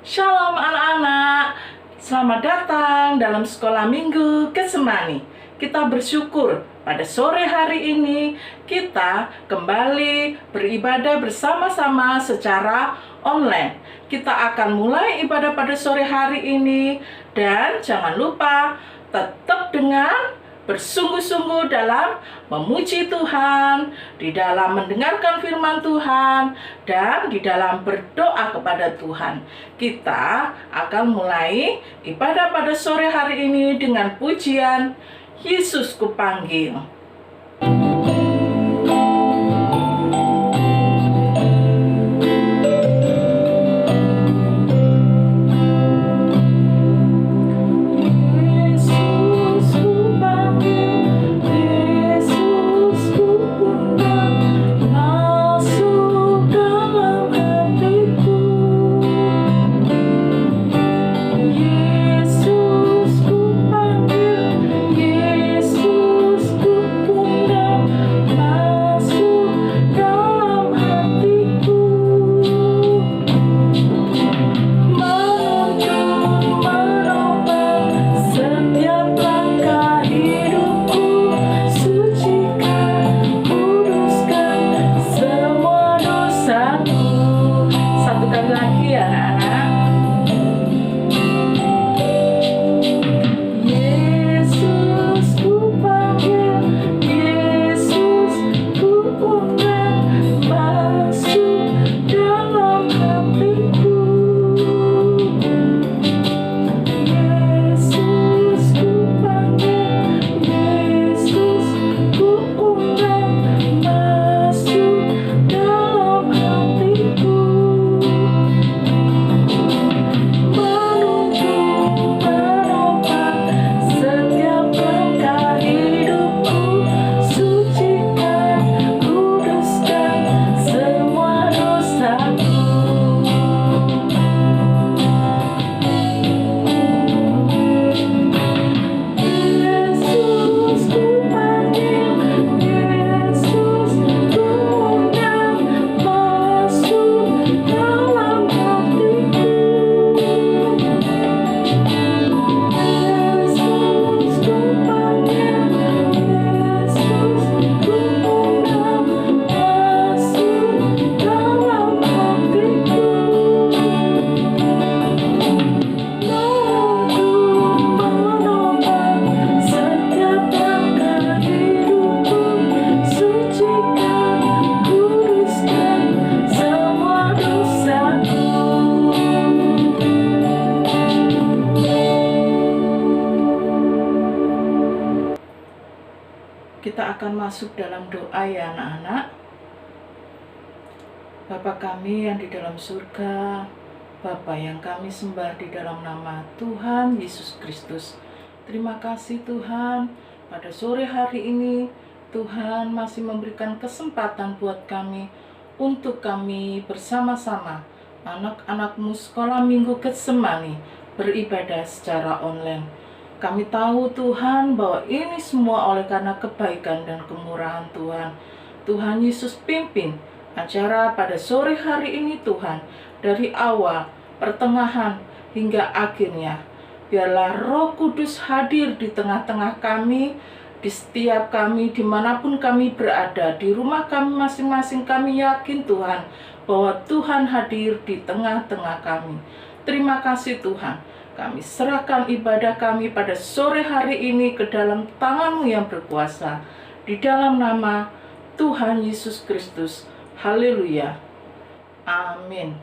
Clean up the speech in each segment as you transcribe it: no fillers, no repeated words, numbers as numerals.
Shalom anak-anak, selamat datang dalam sekolah minggu Getsemani. Kita bersyukur pada sore hari ini kita kembali beribadah bersama-sama secara online. Kita akan mulai ibadah pada sore hari ini dan jangan lupa tetap dengan bersungguh-sungguh dalam memuji Tuhan, di dalam mendengarkan firman Tuhan, dan di dalam berdoa kepada Tuhan. Kita akan mulai ibadah pada sore hari ini dengan pujian Yesus Kupanggil. Kita akan masuk dalam doa ya anak-anak. Bapa kami yang di dalam surga, Bapa yang kami sembah di dalam nama Tuhan Yesus Kristus. Terima kasih Tuhan, pada sore hari ini Tuhan masih memberikan kesempatan buat kami untuk kami bersama-sama anak-anakmu sekolah minggu Getsemani beribadah secara online. Kami tahu Tuhan bahwa ini semua oleh karena kebaikan dan kemurahan Tuhan. Tuhan Yesus pimpin acara pada sore hari ini Tuhan, dari awal, pertengahan, hingga akhirnya. Biarlah Roh Kudus hadir di tengah-tengah kami, di setiap kami, dimanapun kami berada, di rumah kami masing-masing. Kami yakin Tuhan bahwa Tuhan hadir di tengah-tengah kami. Terima kasih Tuhan. Kami serahkan ibadah kami pada sore hari ini ke dalam tangan-Mu yang berkuasa. Di dalam nama Tuhan Yesus Kristus. Haleluya. Amin.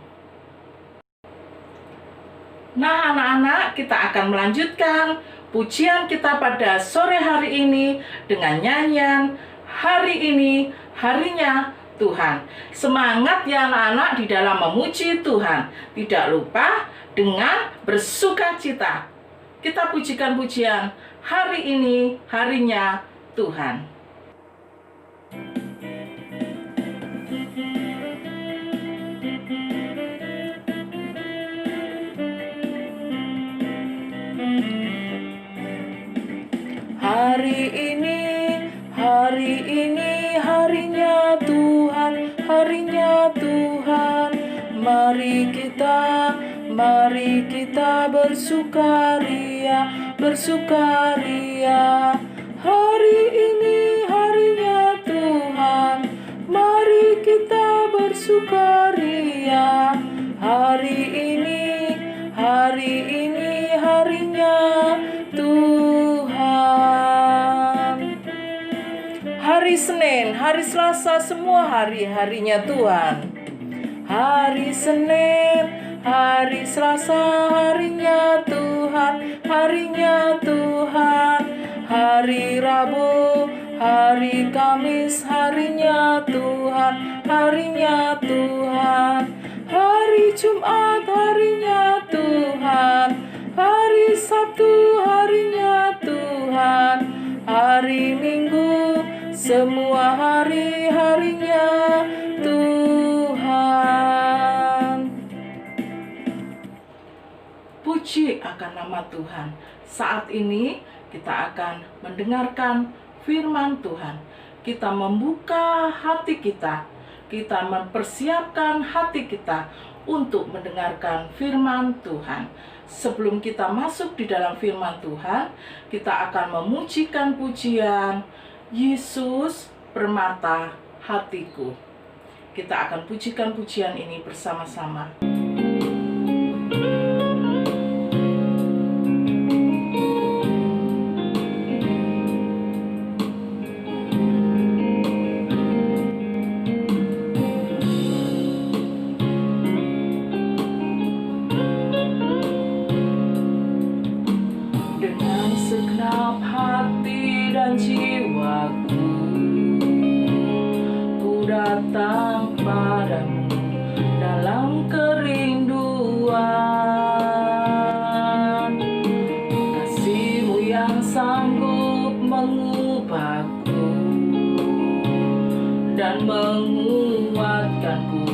Nah anak-anak, kita akan melanjutkan pujian kita pada sore hari ini dengan nyanyian Hari Ini Harinya Tuhan. Semangat ya anak-anak di dalam memuji Tuhan. Tidak lupa dengan bersukacita. Kita pujikan pujian Hari Ini Harinya Tuhan. Hari ini harinya Tuhan, harinya Tuhan. Mari kita Mari kita bersukaria, bersukaria. Hari ini harinya Tuhan. Mari kita bersukaria. Hari ini harinya Tuhan. Hari Senin, hari Selasa, semua hari-harinya Tuhan. Hari Senin, hari Selasa, harinya Tuhan, harinya Tuhan. Hari Rabu, hari Kamis, harinya Tuhan, harinya Tuhan. Hari Jumat, harinya Tuhan. Hari Sabtu, harinya Tuhan. Hari Minggu, semua hari-harinya Tuhan. Puji akan nama Tuhan. Saat ini kita akan mendengarkan firman Tuhan. Kita membuka hati kita. Kita mempersiapkan hati kita untuk mendengarkan firman Tuhan. Sebelum kita masuk di dalam firman Tuhan, kita akan memujikan pujian Yesus permata hatiku. Kita akan pujikan pujian ini bersama-sama. Dengan segenap hati dan jiwaku, ku datang padamu dalam kerinduan. Kasih-Mu yang sanggup mengubahku dan menguatkanku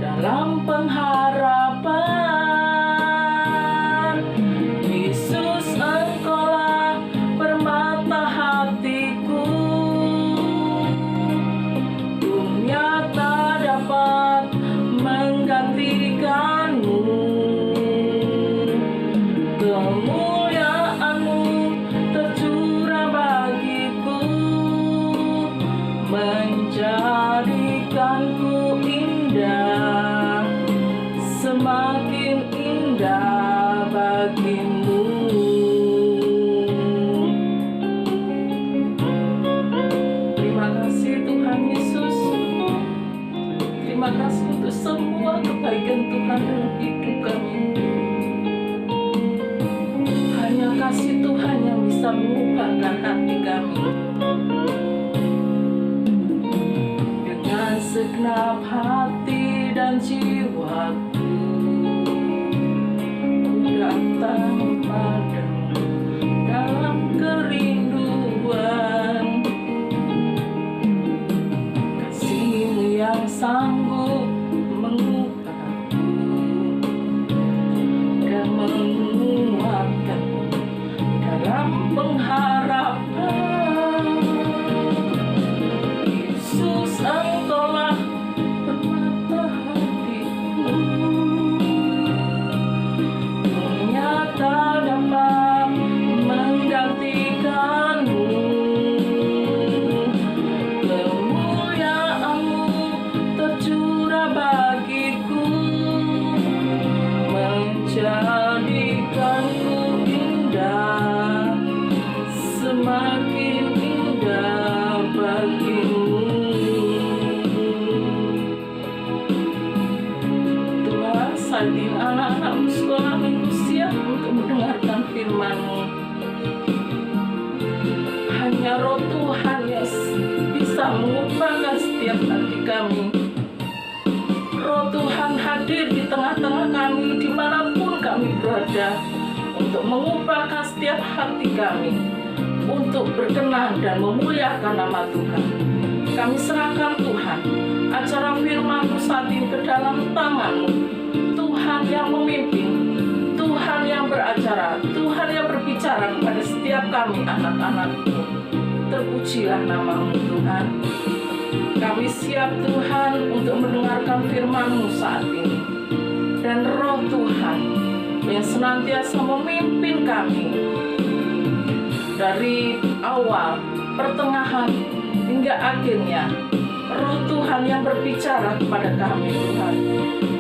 dalam pengharapan. Yesus, Engkaulah permata hatiku. Dunia tak dapat menggantikan-Mu. Kemuliaan-Mu tercurah bagiku, menjadikanku indah, semakin indah bagimu. Terima kasih Tuhan Yesus. Terima kasih untuk semua kebaikan Tuhan dalam hidup kami. Hanya kasih Tuhan yang bisa mengubahkan hati kami. Dengan segenap hati dan jiwaku, ku datang padamu dalam kerinduan. Kasih-Mu yang sanggup mengubahku dan menguatkanku dalam pengharapan. Yesus, Engkaulah permata hatiku. Dunia tak dapat menggantikan-Mu. Kemuliaan-Mu tercurah bagiku, menjadikanku indah, semakin indah bagimu. Tuhan, saat ini anak-anak-Mu sekolah minggu siap untuk mendengarkan firman-Mu. Hanya Roh Tuhan yang bisa mengubahkan setiap hati kami. Roh Tuhan hadir di tengah-tengah kami dimanapun kami berada, untuk mengubahkan setiap hati kami, untuk berkenan dan memuliakan nama Tuhan. Kami serahkan Tuhan acara firman-Mu saat ini ke dalam tangan-Mu. Tuhan yang memimpin, Tuhan yang beracara, Tuhan yang berbicara kepada setiap kami anak-anak-Mu. Terpujilah nama-Mu Tuhan. Kami siap Tuhan untuk mendengarkan firman-Mu saat ini. dan Roh Tuhan yang senantiasa memimpin kami dari awal, pertengahan, hingga akhirnya. Roh Tuhan yang berbicara kepada kami, Tuhan,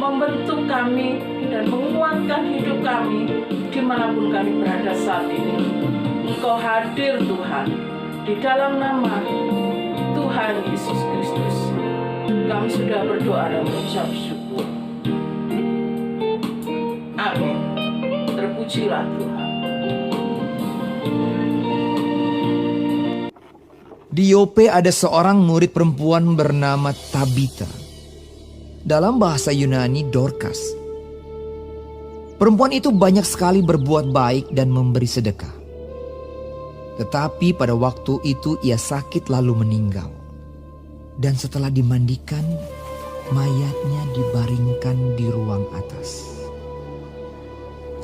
membentuk kami dan menguatkan hidup kami dimanapun kami berada saat ini. Engkau hadir, Tuhan, di dalam nama Tuhan Yesus Kristus. Kami sudah berdoa dan mengucap syukur. Amin. Terpujilah Tuhan. Di Yope ada seorang murid perempuan bernama Tabita. Dalam bahasa Yunani, Dorcas. Perempuan itu banyak sekali berbuat baik dan memberi sedekah. Tetapi pada waktu itu ia sakit lalu meninggal. Dan setelah dimandikan, mayatnya dibaringkan di ruang atas.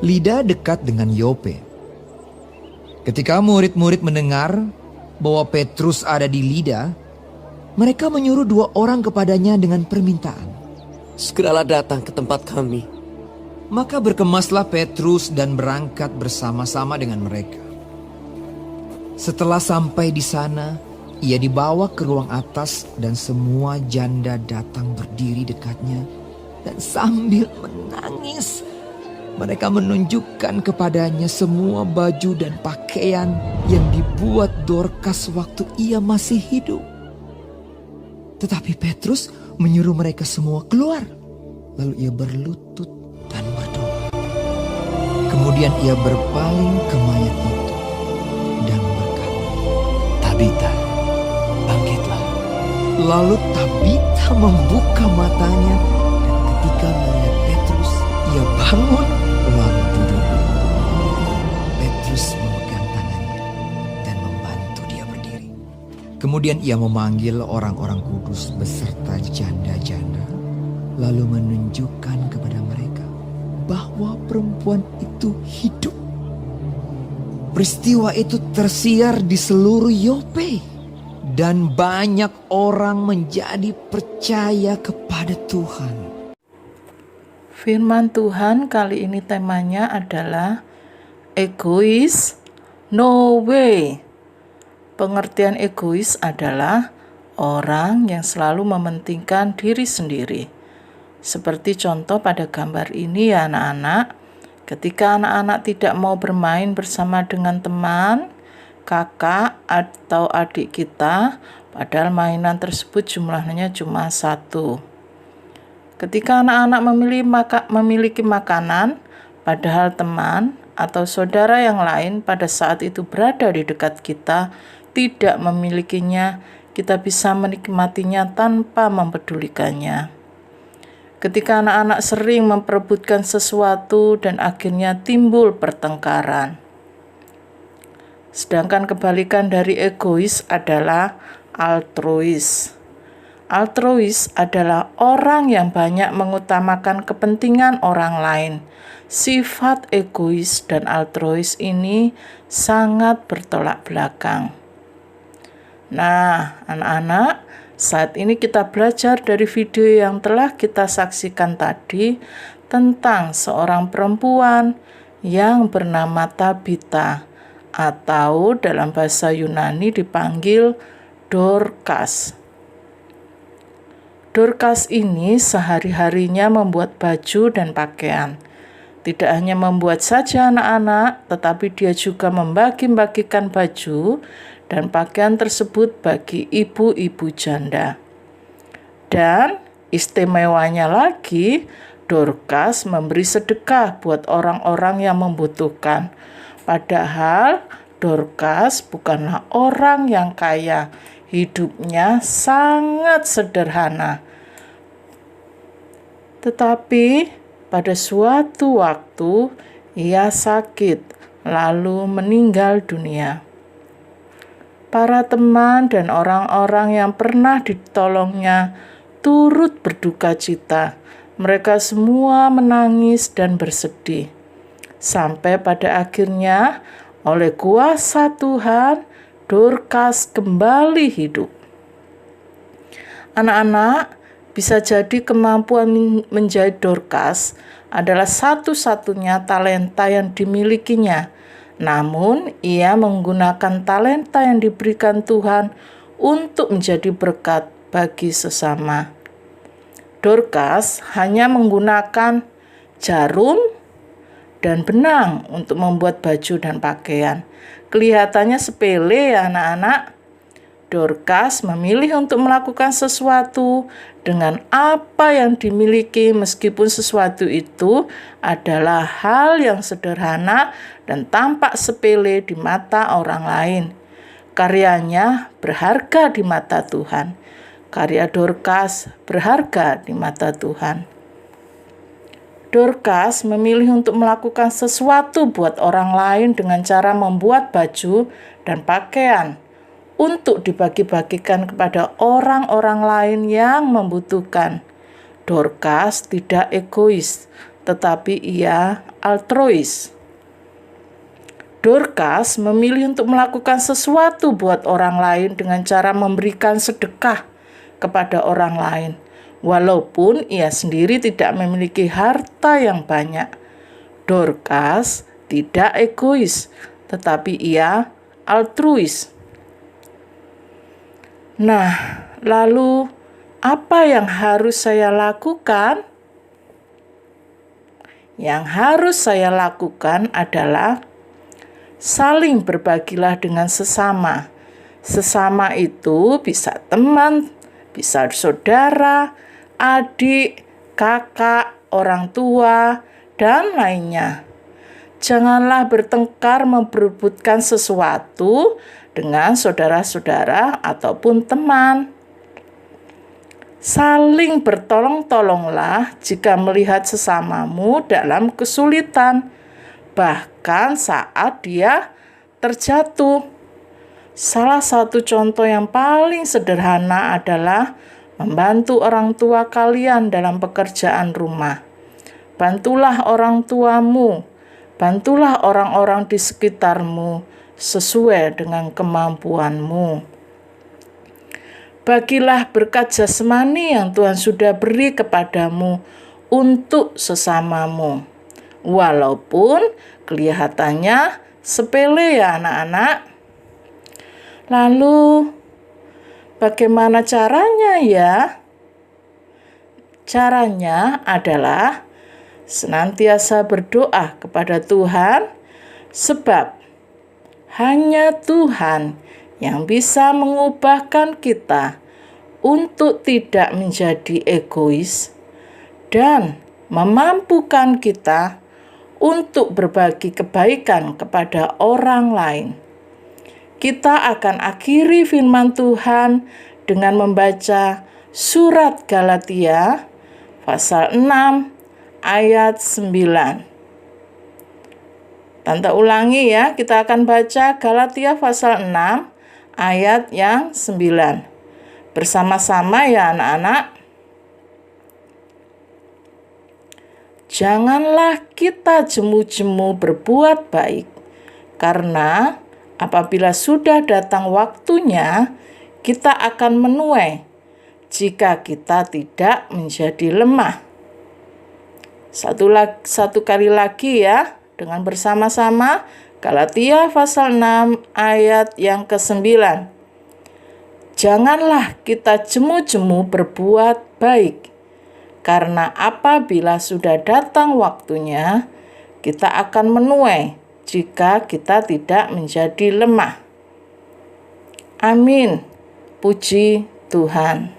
Lida dekat dengan Yope. Ketika murid-murid mendengar bahwa Petrus ada di Lida, mereka menyuruh 2 orang kepadanya dengan permintaan. Segeralah datang ke tempat kami. Maka berkemaslah Petrus dan berangkat bersama-sama dengan mereka. Setelah sampai di sana, ia dibawa ke ruang atas dan semua janda datang berdiri dekatnya dan sambil menangis mereka menunjukkan kepadanya semua baju dan pakaian yang dibuat Dorcas waktu ia masih hidup. Tetapi Petrus menyuruh mereka semua keluar. Lalu ia berlutut dan berdoa. Kemudian ia berpaling ke mayat itu dan berkata, "Tabita, bangkitlah." Lalu Tabita membuka matanya dan ketika melihat Petrus, ia bangun lalu duduk. Petrus memegang tangannya dan membantu dia berdiri. Kemudian ia memanggil orang-orang kudus beserta janda-janda, lalu menunjukkan kepada mereka bahwa perempuan itu hidup. Peristiwa itu tersiar di seluruh Yope dan banyak orang menjadi percaya kepada Tuhan. Firman Tuhan kali ini temanya adalah egois, no way. Pengertian egois adalah orang yang selalu mementingkan diri sendiri. Seperti contoh pada gambar ini ya anak-anak, ketika anak-anak tidak mau bermain bersama dengan teman, kakak atau adik kita, padahal mainan tersebut jumlahnya cuma 1. Ketika anak-anak memiliki makanan, padahal teman atau saudara yang lain pada saat itu berada di dekat kita, tidak memilikinya, kita bisa menikmatinya tanpa mempedulikannya. Ketika anak-anak sering memperebutkan sesuatu dan akhirnya timbul pertengkaran. Sedangkan kebalikan dari egois adalah altruis. Altruis adalah orang yang banyak mengutamakan kepentingan orang lain. Sifat egois dan altruis ini sangat bertolak belakang. Nah, anak-anak, saat ini kita belajar dari video yang telah kita saksikan tadi tentang seorang perempuan yang bernama Tabita atau dalam bahasa Yunani dipanggil Dorcas. Dorcas ini sehari-harinya membuat baju dan pakaian. Tidak hanya membuat saja anak-anak, tetapi dia juga membagi-bagikan baju dan pakaian tersebut bagi ibu-ibu janda. Dan istimewanya lagi, Dorcas memberi sedekah buat orang-orang yang membutuhkan. Padahal Dorcas bukanlah orang yang kaya. Hidupnya sangat sederhana. Tetapi pada suatu waktu ia sakit lalu meninggal dunia. Para teman dan orang-orang yang pernah ditolongnya turut berduka cita. Mereka semua menangis dan bersedih. Sampai pada akhirnya oleh kuasa Tuhan, Dorcas kembali hidup. Anak-anak, bisa jadi kemampuan menjadi Dorcas adalah satu-satunya talenta yang dimilikinya. Namun, ia menggunakan talenta yang diberikan Tuhan untuk menjadi berkat bagi sesama. Dorcas hanya menggunakan jarum dan benang untuk membuat baju dan pakaian. Kelihatannya sepele ya anak-anak. Dorcas memilih untuk melakukan sesuatu dengan apa yang dimiliki meskipun sesuatu itu adalah hal yang sederhana dan tampak sepele di mata orang lain. Karyanya berharga di mata Tuhan. Karya Dorcas berharga di mata Tuhan. Dorcas memilih untuk melakukan sesuatu buat orang lain dengan cara membuat baju dan pakaian untuk dibagi-bagikan kepada orang-orang lain yang membutuhkan. Dorcas tidak egois, tetapi ia altruis. Dorcas memilih untuk melakukan sesuatu buat orang lain dengan cara memberikan sedekah kepada orang lain, walaupun ia sendiri tidak memiliki harta yang banyak. Dorcas tidak egois, tetapi ia altruis. Nah, lalu apa yang harus saya lakukan? Yang harus saya lakukan adalah saling berbagilah dengan sesama. Sesama itu bisa teman, bisa saudara, adik, kakak, orang tua, dan lainnya. Janganlah bertengkar memperebutkan sesuatu dengan saudara-saudara ataupun teman. Saling bertolong-tolonglah jika melihat sesamamu dalam kesulitan, bahkan saat dia terjatuh. Salah satu contoh yang paling sederhana adalah membantu orang tua kalian dalam pekerjaan rumah. Bantulah orang tuamu, bantulah orang-orang di sekitarmu sesuai dengan kemampuanmu. Bagilah berkat jasmani yang Tuhan sudah beri kepadamu untuk sesamamu, walaupun kelihatannya sepele ya anak-anak. Lalu, bagaimana caranya ya? Caranya adalah senantiasa berdoa kepada Tuhan, sebab hanya Tuhan yang bisa mengubahkan kita untuk tidak menjadi egois dan memampukan kita untuk berbagi kebaikan kepada orang lain. Kita akan akhiri firman Tuhan dengan membaca surat Galatia pasal 6 ayat 9. Tante ulangi ya, kita akan baca Galatia pasal 6 ayat yang 9. Bersama-sama ya anak-anak. Janganlah kita jemu-jemu berbuat baik, karena apabila sudah datang waktunya, kita akan menuai jika kita tidak menjadi lemah. Satu kali lagi ya, dengan bersama-sama Galatia pasal 6 ayat yang ke-9. Janganlah kita jemu-jemu berbuat baik, karena apabila sudah datang waktunya, kita akan menuai jika kita tidak menjadi lemah. Amin. Puji Tuhan.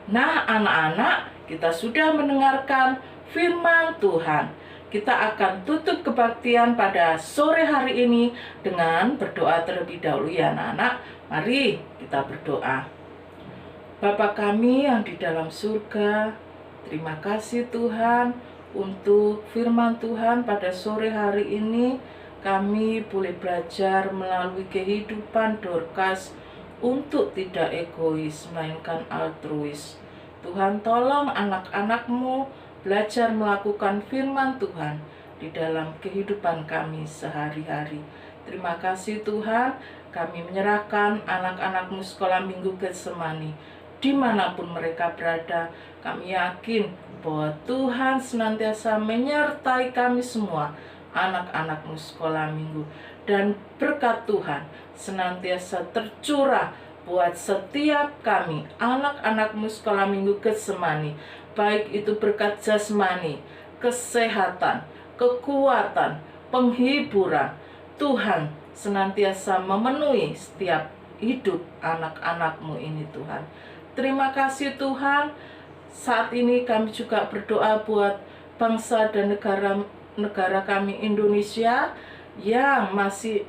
Nah, anak-anak, kita sudah mendengarkan firman Tuhan. Kita akan tutup kebaktian pada sore hari ini dengan berdoa terlebih dahulu ya anak-anak. Mari kita berdoa. Bapa kami yang di dalam surga, terima kasih Tuhan untuk firman Tuhan pada sore hari ini. Kami boleh belajar melalui kehidupan Dorcas untuk tidak egois, melainkan altruis. Tuhan tolong anak-anak-Mu belajar melakukan firman Tuhan di dalam kehidupan kami sehari-hari. Terima kasih Tuhan, kami menyerahkan anak-anak-Mu sekolah minggu Getsemani dimanapun mereka berada. Kami yakin bahwa Tuhan senantiasa menyertai kami semua, anak-anakmu sekolah minggu. Dan berkat Tuhan senantiasa tercurah buat setiap kami, anak-anakmu sekolah minggu Getsemani. Baik itu berkat jasmani, kesehatan, kekuatan, penghiburan. Tuhan senantiasa memenuhi setiap hidup anak-anakmu ini Tuhan. Terima kasih Tuhan. Saat ini kami juga berdoa buat bangsa dan negara kami Indonesia yang masih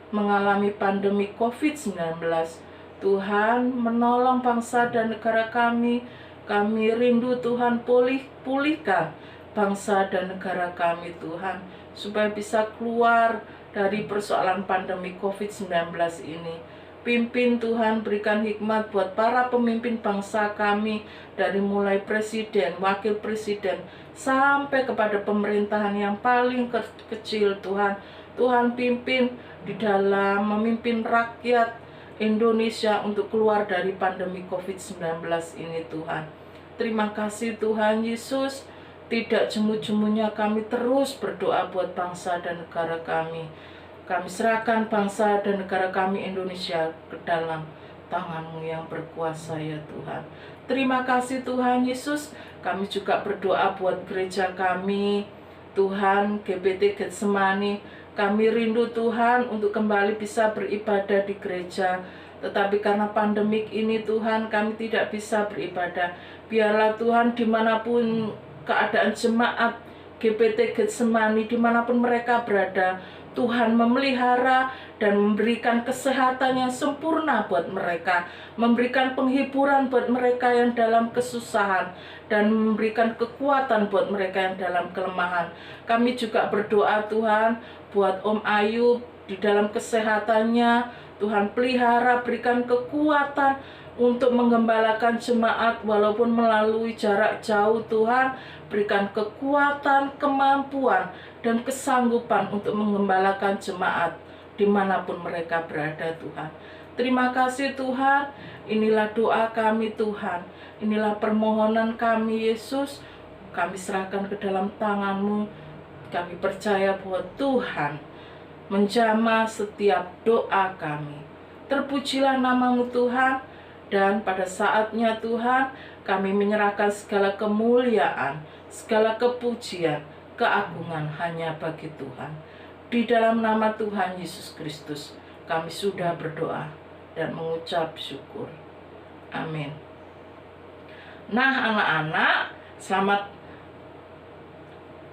mengalami pandemi COVID-19. Tuhan menolong bangsa dan negara kami. Kami rindu Tuhan pulihkan bangsa dan negara kami Tuhan, supaya bisa keluar dari persoalan pandemi COVID-19 ini. Pimpin Tuhan, berikan hikmat buat para pemimpin bangsa kami, dari mulai presiden, wakil presiden, sampai kepada pemerintahan yang paling kecil Tuhan. Tuhan pimpin di dalam memimpin rakyat Indonesia untuk keluar dari pandemi COVID-19 ini Tuhan. Terima kasih Tuhan Yesus. Tidak jemu-jemunya kami terus berdoa buat bangsa dan negara kami. Kami serahkan bangsa dan negara kami Indonesia ke dalam tangan-Mu yang berkuasa ya Tuhan. Terima kasih Tuhan Yesus. Kami juga berdoa buat gereja kami, Tuhan, GBT Getsemani. Kami rindu Tuhan untuk kembali bisa beribadah di gereja. Tetapi karena pandemik ini Tuhan, kami tidak bisa beribadah. Biarlah Tuhan dimanapun keadaan jemaat GBT Getsemani, dimanapun mereka berada, Tuhan memelihara dan memberikan kesehatan yang sempurna buat mereka, memberikan penghiburan buat mereka yang dalam kesusahan, dan memberikan kekuatan buat mereka yang dalam kelemahan. Kami juga berdoa Tuhan buat Om Ayub di dalam kesehatannya. Tuhan pelihara, berikan kekuatan untuk menggembalakan jemaat walaupun melalui jarak jauh. Tuhan berikan kekuatan, kemampuan, dan kesanggupan untuk menggembalakan jemaat dimanapun mereka berada Tuhan. Terima kasih Tuhan. Inilah doa kami Tuhan, inilah permohonan kami Yesus. Kami serahkan ke dalam tangan-Mu. Kami percaya bahwa Tuhan menjamah setiap doa kami. Terpujilah nama-Mu Tuhan. Dan pada saatnya Tuhan, kami menyerahkan segala kemuliaan, segala kepujian, keagungan hanya bagi Tuhan. Di dalam nama Tuhan Yesus Kristus, kami sudah berdoa dan mengucap syukur. Amin. Nah anak-anak, selamat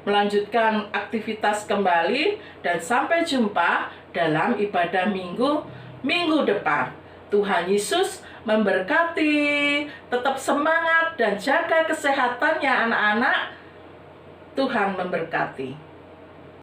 melanjutkan aktivitas kembali, dan sampai jumpa dalam ibadah minggu depan. Tuhan Yesus memberkati. Tetap semangat dan jaga kesehatannya anak-anak. Tuhan memberkati.